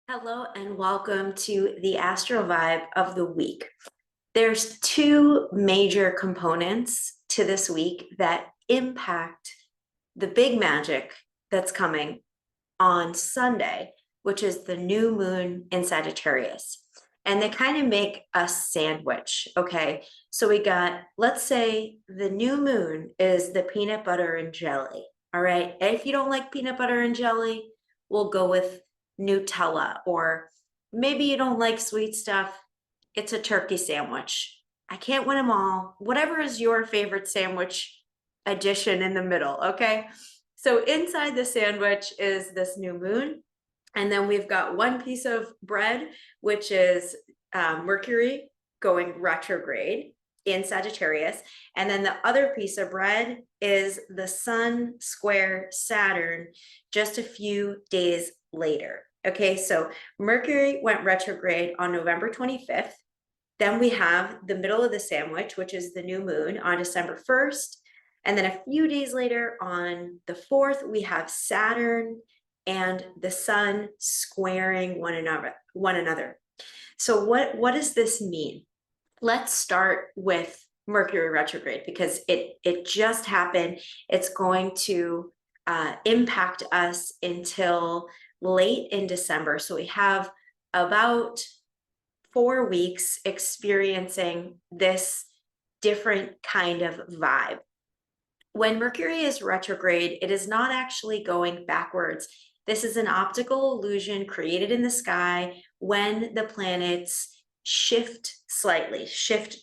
Hello and welcome to the Astro Vibe of the week. There's two major components to this week that impact the big magic that's coming on Sunday, which is the new moon in Sagittarius. And they kind of make a sandwich, okay? So we got, let's say the new moon is the peanut butter and jelly, all right? If you don't like peanut butter and jelly, we'll go with Nutella, or maybe you don't like sweet stuff, it's a turkey sandwich. I can't win them all. Whatever is your favorite sandwich addition in the middle, okay? So inside the sandwich is this new moon. And then we've got one piece of bread, which is Mercury going retrograde in Sagittarius. And then the other piece of bread is the Sun Square Saturn just a few days later. Okay, so Mercury went retrograde on November 25th. Then we have the middle of the sandwich, which is the new moon on December 1st. And then a few days later on the 4th, we have Saturn and the sun squaring one another. So what does this mean? Let's start with Mercury retrograde because it just happened. It's going to impact us until late in December. So we have about 4 weeks experiencing this different kind of vibe. When Mercury is retrograde, it is not actually going backwards. This is an optical illusion created in the sky when the planets shift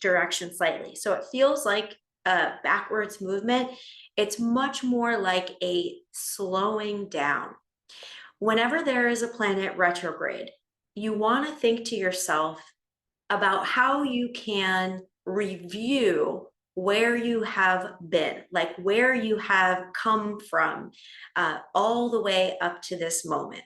direction slightly. So it feels like a backwards movement. It's much more like a slowing down. Whenever there is a planet retrograde, you want to think to yourself about how you can review where you have been, like where you have come from, all the way up to this moment.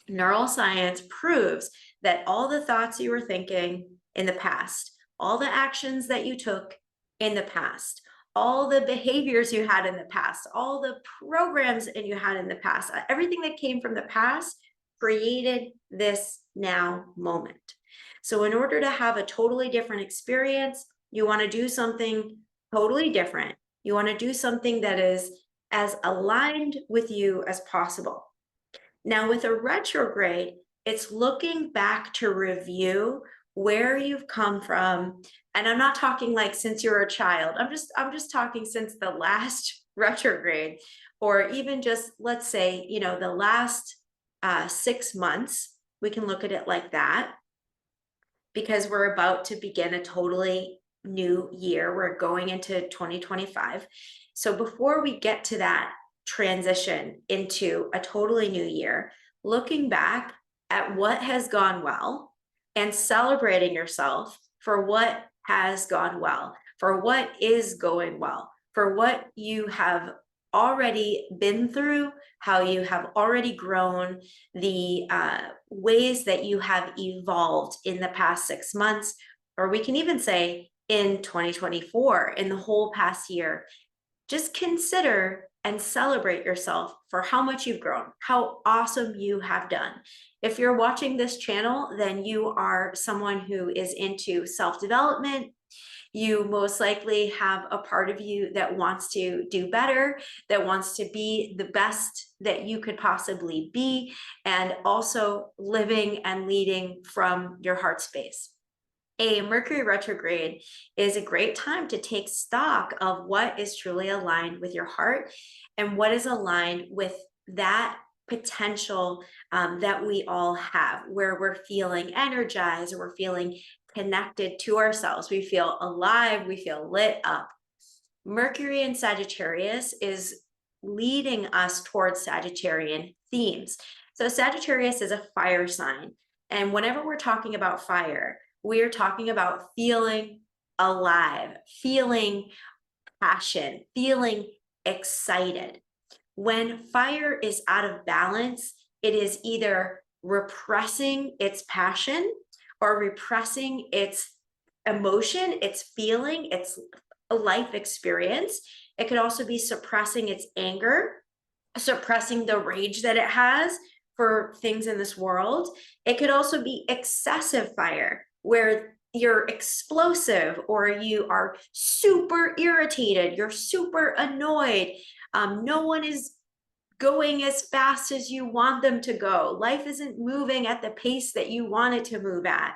Neuroscience proves that all the thoughts you were thinking in the past, all the actions that you took in the past, all the behaviors you had in the past, all the programs that you had in the past, everything that came from the past created this now moment. So in order to have a totally different experience, you want to do something totally different. You want to do something that is as aligned with you as possible. Now, with a retrograde, it's looking back to review where you've come from. And I'm not talking like since you were a child. I'm just talking since the last retrograde, or even just, let's say, the last 6 months. We can look at it like that because we're about to begin a totally new year. We're going into 2025. So before we get to that transition into a totally new year, looking back at what has gone well and celebrating yourself for what has gone well, for what is going well, for what you have already been through, how you have already grown, the ways that you have evolved in the past 6 months, or we can even say in 2024, in the whole past year. Just consider and celebrate yourself for how much you've grown, how awesome you have done. If you're watching this channel, then you are someone who is into self-development. You most likely have a part of you that wants to do better, that wants to be the best that you could possibly be, and also living and leading from your heart space. A Mercury retrograde is a great time to take stock of what is truly aligned with your heart and what is aligned with that potential that we all have, where we're feeling energized or we're feeling connected to ourselves. We feel alive, we feel lit up. Mercury in Sagittarius is leading us towards Sagittarian themes. So Sagittarius is a fire sign. And whenever we're talking about fire, we are talking about feeling alive, feeling passion, feeling excited. When fire is out of balance, it is either repressing its passion or repressing its emotion, its feeling, its life experience. It could also be suppressing its anger, suppressing the rage that it has for things in this world. It could also be excessive fire, where you're explosive or you are super irritated, you're super annoyed. No one is going as fast as you want them to go. Life isn't moving at the pace that you want it to move at.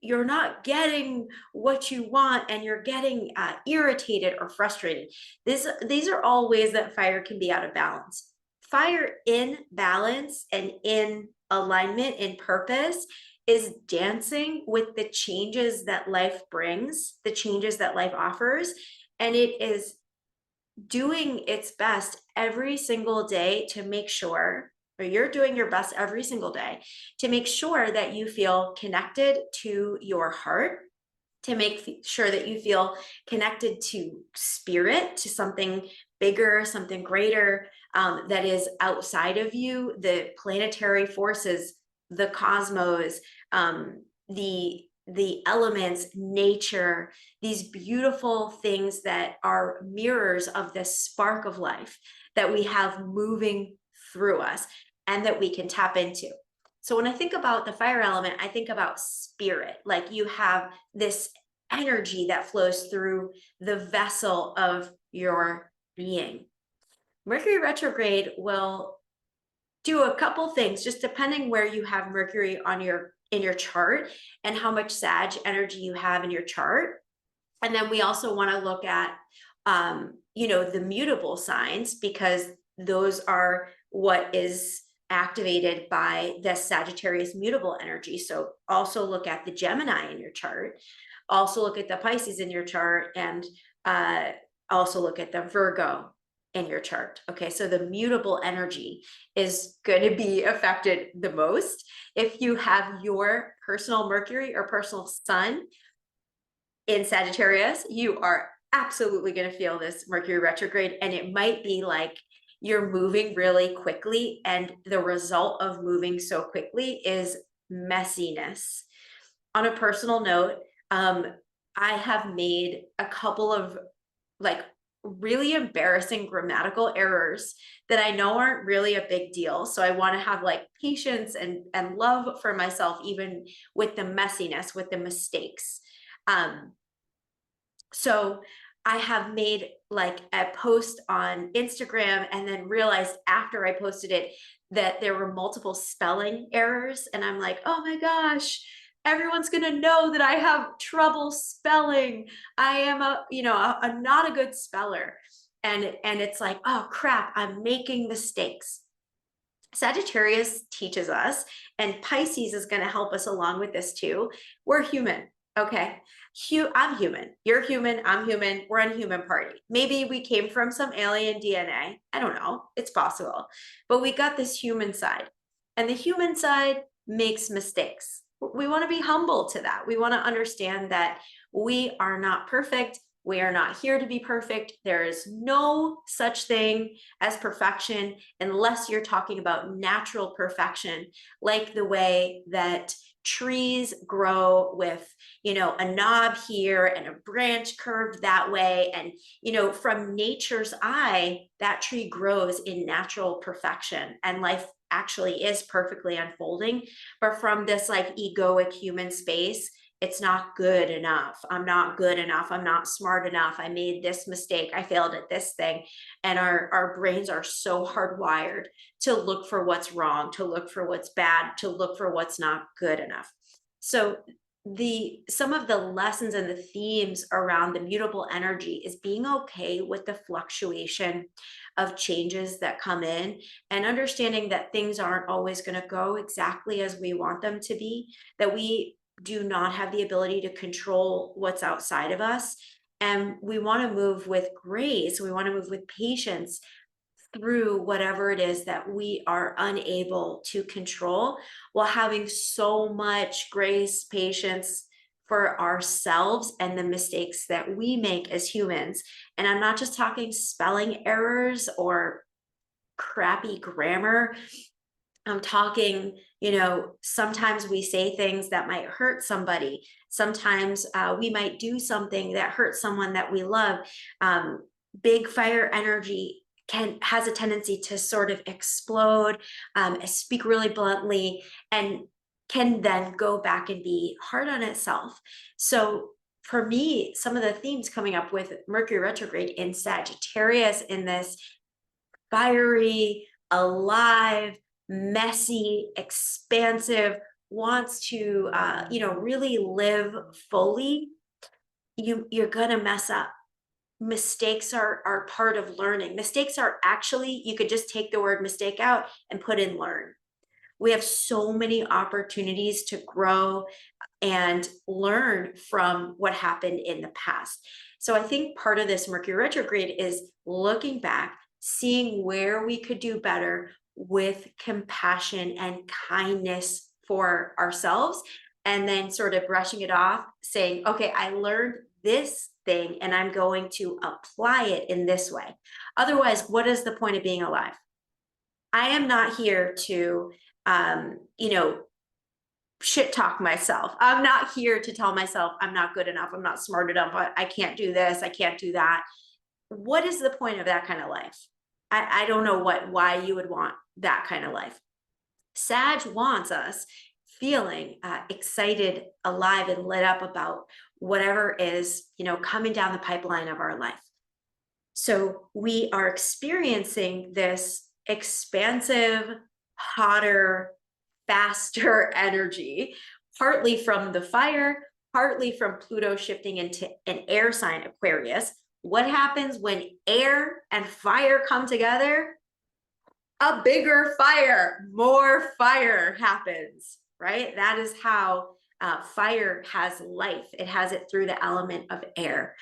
You're not getting what you want, and you're getting irritated or frustrated. These are all ways that fire can be out of balance. Fire in balance and in alignment, in purpose, is dancing with the changes that life brings, the changes that life offers, and it is doing its best every single day to make sure, or you're doing your best every single day to make sure that you feel connected to your heart, to make sure that you feel connected to spirit, to something bigger, something greater, that is outside of you, the planetary forces, the cosmos, the elements, nature, these beautiful things that are mirrors of this spark of life that we have moving through us and that we can tap into. So when I think about the fire element, I think about spirit. Like, you have this energy that flows through the vessel of your being. Mercury retrograde will do a couple things, just depending where you have Mercury on in your chart and how much Sag energy you have in your chart. And then we also want to look at the mutable signs, because those are what is activated by the Sagittarius mutable energy. So also look at the Gemini in your chart, also look at the Pisces in your chart, and also look at the Virgo in your chart. Okay, so the mutable energy is going to be affected the most. If you have your personal Mercury or personal Sun in Sagittarius, you are absolutely going to feel this Mercury retrograde, and it might be like you're moving really quickly, and the result of moving so quickly is messiness. On a personal note, I have made a couple of like really embarrassing grammatical errors that I know aren't really a big deal. So I want to have like patience and love for myself, even with the messiness, with the mistakes. So I have made like a post on Instagram and then realized after I posted it that there were multiple spelling errors. And I'm like, oh my gosh, everyone's going to know that I have trouble spelling. I am not a good speller. And it's like, oh crap, I'm making mistakes. Sagittarius teaches us, and Pisces is going to help us along with this too. We're human. Okay. I'm human. You're human. I'm human. We're a human party. Maybe we came from some alien DNA. I don't know. It's possible. But we got this human side. And the human side makes mistakes. We want to be humble to that. We want to understand that we are not perfect. We are not here to be perfect. There is no such thing as perfection unless you're talking about natural perfection, like the way that trees grow with, a knob here and a branch curved that way. And, from nature's eye, that tree grows in natural perfection, and life actually is perfectly unfolding. But from this like egoic human space, it's not good enough. I'm not good enough. I'm not smart enough. I made this mistake. I failed at this thing. And our brains are so hardwired to look for what's wrong, to look for what's bad, to look for what's not good enough. So some of the lessons and the themes around the mutable energy is being okay with the fluctuation of changes that come in, and understanding that things aren't always going to go exactly as we want them to be, that we do not have the ability to control what's outside of us. And we want to move with grace. We want to move with patience through whatever it is that we are unable to control, while having so much grace, patience for ourselves and the mistakes that we make as humans. And I'm not just talking spelling errors or crappy grammar. I'm talking, sometimes we say things that might hurt somebody. Sometimes we might do something that hurts someone that we love. Big fire energy has a tendency to sort of explode, speak really bluntly, and can then go back and be hard on itself. So for me, some of the themes coming up with Mercury retrograde in Sagittarius, in this fiery, alive, messy, expansive, wants to really live fully, you're gonna mess up. Mistakes are part of learning. Mistakes are actually, you could just take the word mistake out and put in learn. We have so many opportunities to grow and learn from what happened in the past. So I think part of this Mercury retrograde is looking back, seeing where we could do better with compassion and kindness for ourselves, and then sort of brushing it off, saying, okay, I learned this thing and I'm going to apply it in this way. Otherwise, what is the point of being alive? I am not here to, shit talk myself. I'm not here to tell myself I'm not good enough, I'm not smart enough, I can't do this, I can't do that. What is the point of that kind of life? I don't know why you would want that kind of life. Sag wants us feeling excited, alive, and lit up about whatever is, coming down the pipeline of our life. So we are experiencing this expansive, hotter, faster energy, partly from the fire, partly from Pluto shifting into an air sign, Aquarius. What happens when air and fire come together? A bigger fire, more fire happens, right? That is how fire has life. It has it through the element of air.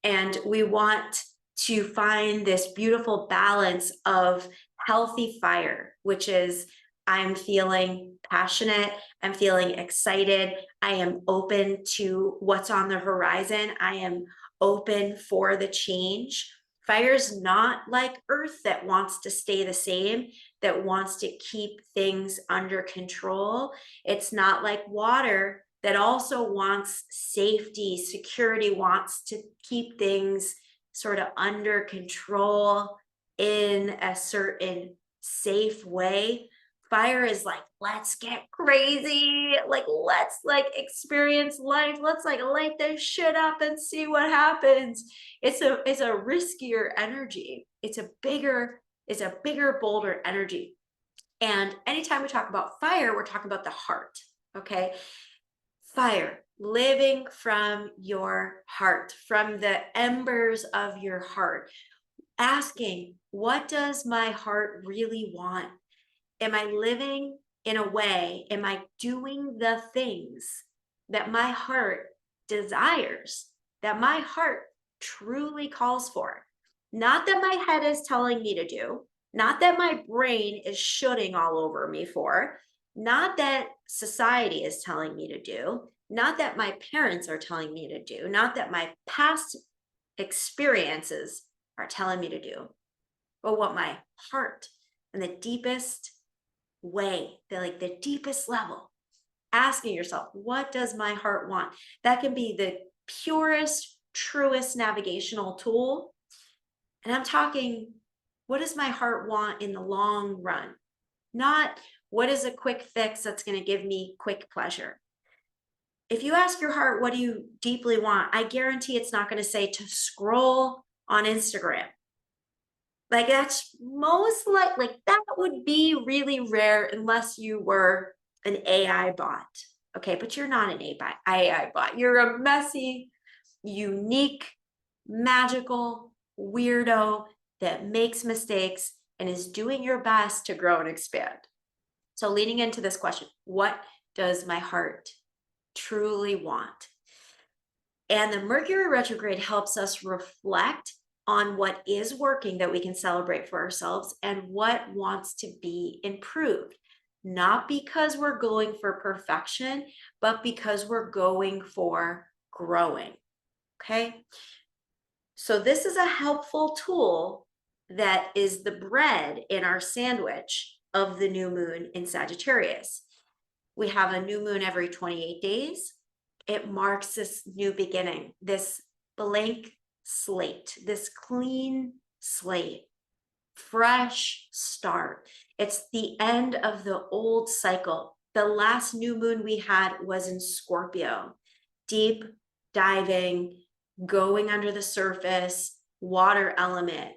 And we want to find this beautiful balance of healthy fire, which is, I'm feeling passionate, I'm feeling excited, I am open to what's on the horizon, I am open for the change. Fire's not like earth that wants to stay the same, that wants to keep things under control. It's not like water that also wants safety, security, wants to keep things sort of under control in a certain safe way. Fire is like, let's get crazy, let's experience life, let's light this shit up and see what happens. It's a riskier energy. It's a bigger, bolder energy. And anytime we talk about fire, we're talking about the heart. Okay, fire, living from your heart, from the embers of your heart, asking, what does my heart really want? Am I living in a way, am I doing the things that my heart desires, that my heart truly calls for? Not that my head is telling me to do, not that my brain is shooting all over me for, not that society is telling me to do, not that my parents are telling me to do, not that my past experiences are telling me to do, but what my heart and the deepest way, the deepest level, asking yourself, what does my heart want? That can be the purest, truest navigational tool. And I'm talking, what does my heart want in the long run? Not what is a quick fix that's going to give me quick pleasure. If you ask your heart, what do you deeply want? I guarantee it's not going to say to scroll on Instagram. That's most likely, that would be really rare unless you were an AI bot. Okay, but you're not an AI bot. You're a messy, unique, magical weirdo that makes mistakes and is doing your best to grow and expand. So leading into this question, what does my heart truly want? And the Mercury retrograde helps us reflect on what is working that we can celebrate for ourselves and what wants to be improved. Not because we're going for perfection, but because we're going for growing. Okay. So this is a helpful tool that is the bread in our sandwich of the new moon in Sagittarius. We have a new moon every 28 days. It marks this new beginning, this blank slate, this clean slate. fresh start. It's the end of the old cycle. The last new moon we had was in Scorpio, deep diving, going under the surface, water element.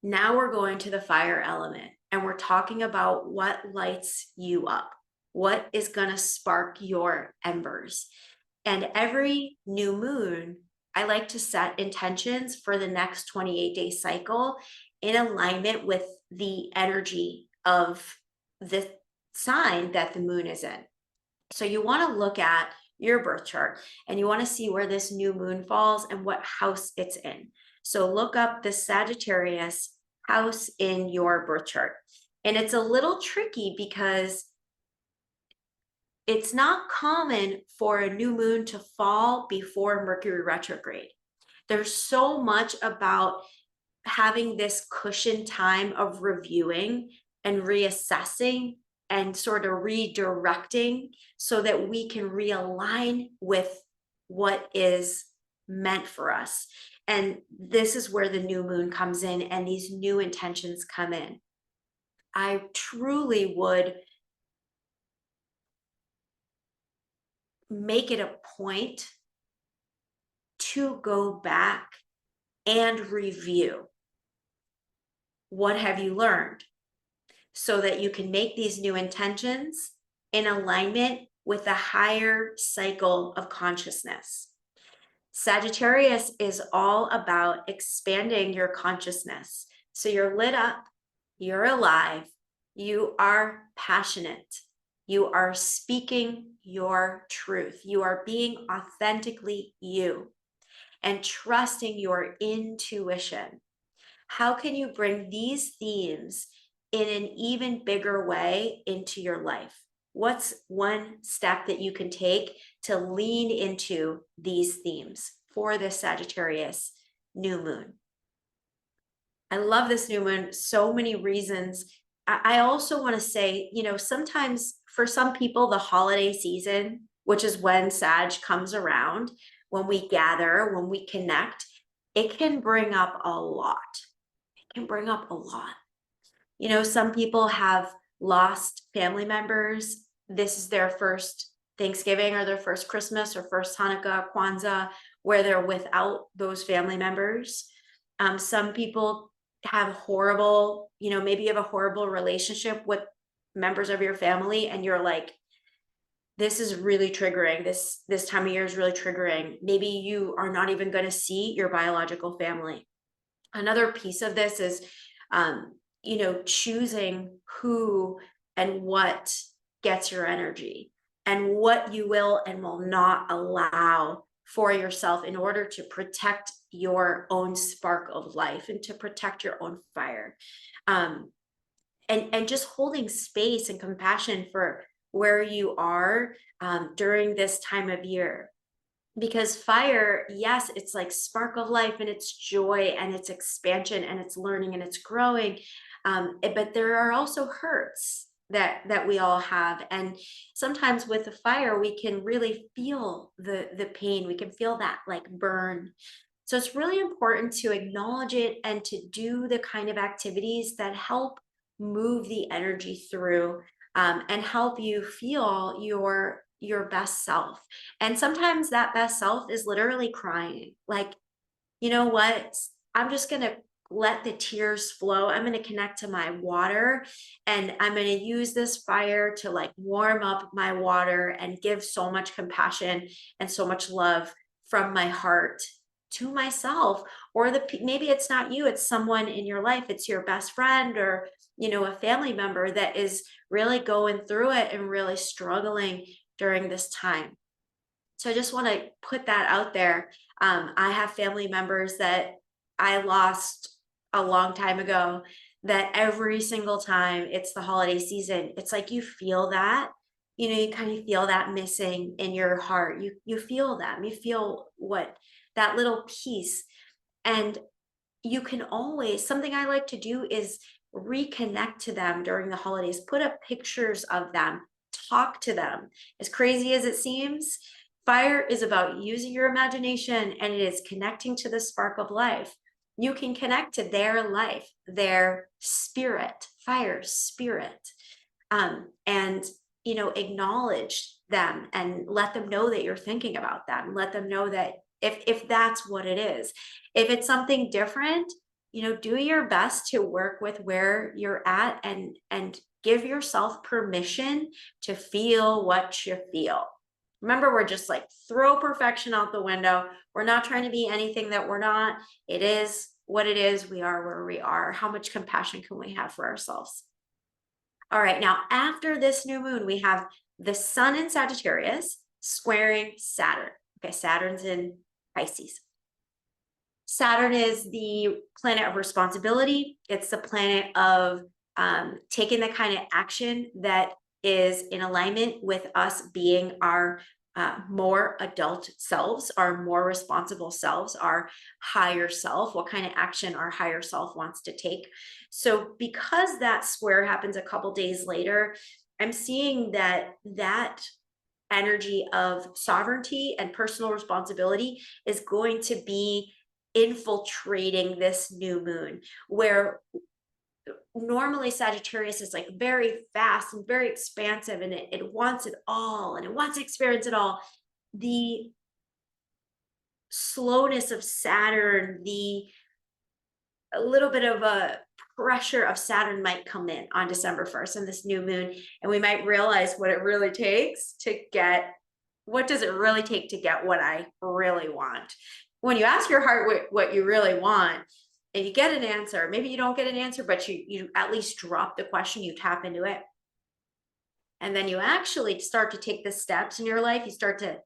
Now we're going to the fire element, and we're talking about what lights you up, what is going to spark your embers. And every new moon, I like to set intentions for the next 28-day cycle in alignment with the energy of the sign that the moon is in. So you want to look at your birth chart and you want to see where this new moon falls and what house it's in. So look up the Sagittarius house in your birth chart. And it's a little tricky because it's not common for a new moon to fall before Mercury retrograde. There's so much about having this cushion time of reviewing and reassessing and sort of redirecting so that we can realign with what is meant for us. And this is where the new moon comes in and these new intentions come in. I truly would make it a point to go back and review. What have you learned? So that you can make these new intentions in alignment with a higher cycle of consciousness. Sagittarius is all about expanding your consciousness. So you're lit up, you're alive, you are passionate, you are speaking your truth, you are being authentically you and trusting your intuition. How can you bring these themes in an even bigger way into your life? What's one step that you can take to lean into these themes for this Sagittarius new moon? I love this new moon, so many reasons. I also want to say, sometimes for some people, the holiday season, which is when Sag comes around, when we gather, when we connect, it can bring up a lot. It can bring up a lot. Some people have lost family members. This is their first Thanksgiving or their first Christmas or first Hanukkah, Kwanzaa, where they're without those family members. Some people have horrible, maybe you have a horrible relationship with members of your family and you're like, this is really triggering. This time of year is really triggering. Maybe you are not even going to see your biological family. Another piece of this is, choosing who and what gets your energy and what you will and will not allow for yourself in order to protect your own spark of life and to protect your own fire. And just holding space and compassion for where you are during this time of year. Because fire, yes, it's like spark of life and it's joy and it's expansion and it's learning and it's growing. But there are also hurts that we all have. And sometimes with the fire, we can really feel the pain. We can feel that like burn. So it's really important to acknowledge it and to do the kind of activities that help move the energy through and help you feel your best self. And sometimes that best self is literally crying. Like, you know what? I'm just going to let the tears flow. I'm going to connect to my water and I'm going to use this fire to like warm up my water and give so much compassion and so much love from my heart to myself. Or maybe it's not you, it's someone in your life. It's your best friend or, a family member that is really going through it and really struggling during this time. So I just want to put that out there. I have family members that I lost a long time ago that every single time it's the holiday season, it's like you feel that, you kind of feel that missing in your heart. You feel that, you feel that little piece. And you can always, something I like to do is reconnect to them during the holidays, put up pictures of them, talk to them. As crazy as it seems, fire is about using your imagination and it is connecting to the spark of life. You can connect to their life, their spirit, fire spirit, and acknowledge them and let them know that you're thinking about them. Let them know that if that's what it is. If it's something different, do your best to work with where you're at and give yourself permission to feel what you feel. Remember, we're just like throw perfection out the window. We're not trying to be anything that we're not. It is what it is. We are where we are. How much compassion can we have for ourselves? All right, now after this new moon, we have the Sun in Sagittarius squaring Saturn. Okay, Saturn's in Pisces. Saturn is the planet of responsibility. It's the planet of taking the kind of action that is in alignment with us being our more adult selves, our more responsible selves, our higher self, what kind of action our higher self wants to take. So because that square happens a couple days later, I'm seeing that energy of sovereignty and personal responsibility is going to be infiltrating this new moon, where normally Sagittarius is like very fast and very expansive, and it wants it all and it wants to experience it all. The slowness of Saturn, a little bit of a pressure of Saturn might come in on December 1st and this new moon, and we might realize what it really takes to get, what does it really take to get what I really want? When you ask your heart what you really want, and you get an answer, maybe you don't get an answer, but you at least drop the question, you tap into it. And then you actually start to take the steps in your life. You start to,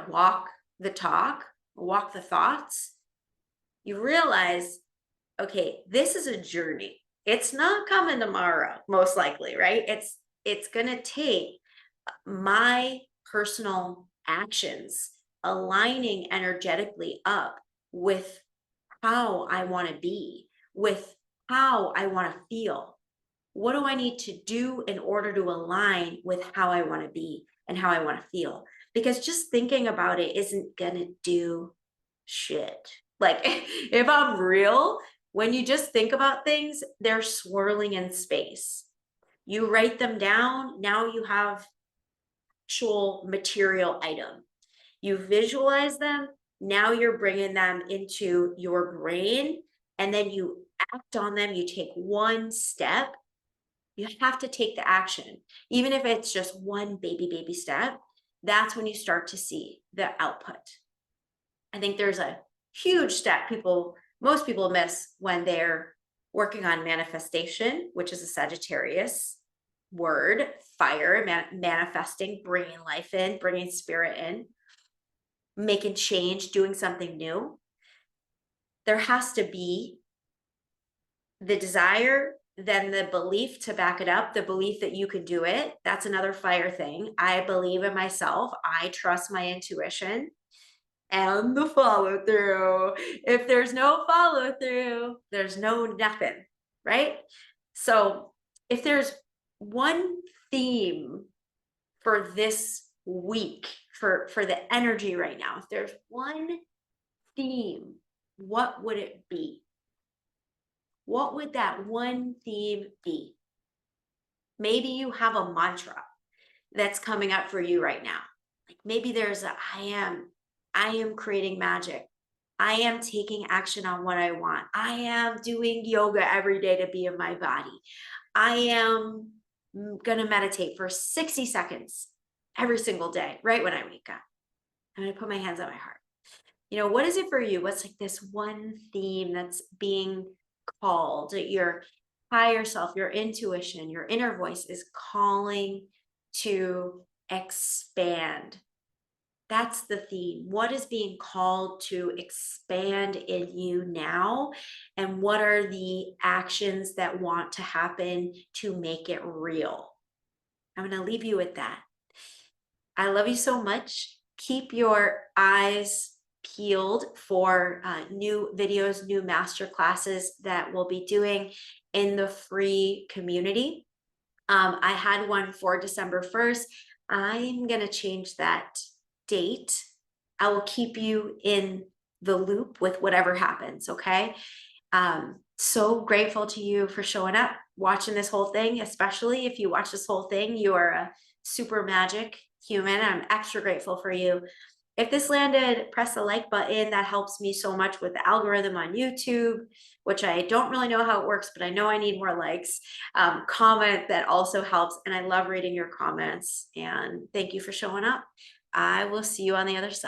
walk the talk, walk the thoughts. You realize, okay, this is a journey. It's not coming tomorrow, most likely, right? It's going to take my personal actions aligning energetically up with how I want to be, with how I want to feel. What do I need to do in order to align with how I want to be and how I want to feel? Because just thinking about it isn't going to do shit. Like, if I'm real, when you just think about things, they're swirling in space. You write them down, now you have actual material item. You visualize them, now you're bringing them into your brain, and then you act on them. You take one step. You have to take the action. Even if it's just one baby step, that's when you start to see the output. I think there's a huge step most people miss when they're working on manifestation, which is a Sagittarius word, fire, manifesting, bringing life in, bringing spirit in, making change, doing something new. There has to be the desire, then the belief to back it up, the belief that you can do it. That's another fire thing. I believe in myself. I trust my intuition. And the follow through. If there's no follow through, there's no nothing, right? So if there's one theme for this week, for the energy right now, if there's one theme, what would it be? What would that one theme be? Maybe you have a mantra that's coming up for you right now. Like maybe there's I am creating magic. I am taking action on what I want. I am doing yoga every day to be in my body. I am going to meditate for 60 seconds every single day, right when I wake up. I'm going to put my hands on my heart. What is it for you? What's like this one theme that's being called? Your higher self, your intuition, your inner voice is calling to expand. That's the theme. What is being called to expand in you now? And what are the actions that want to happen to make it real? I'm going to leave you with that. I love you so much. Keep your eyes peeled for new videos, new master classes that we'll be doing in the free community. I had one for December 1st. I'm going to change that date. I will keep you in the loop with whatever happens. Okay. So grateful to you for showing up, watching this whole thing, especially if you watch this whole thing, you are a super magic human. I'm extra grateful for you. If this landed, press the like button. That helps me so much with the algorithm on YouTube, which I don't really know how it works, but I know I need more likes. Comment, that also helps. And I love reading your comments. And thank you for showing up. I will see you on the other side.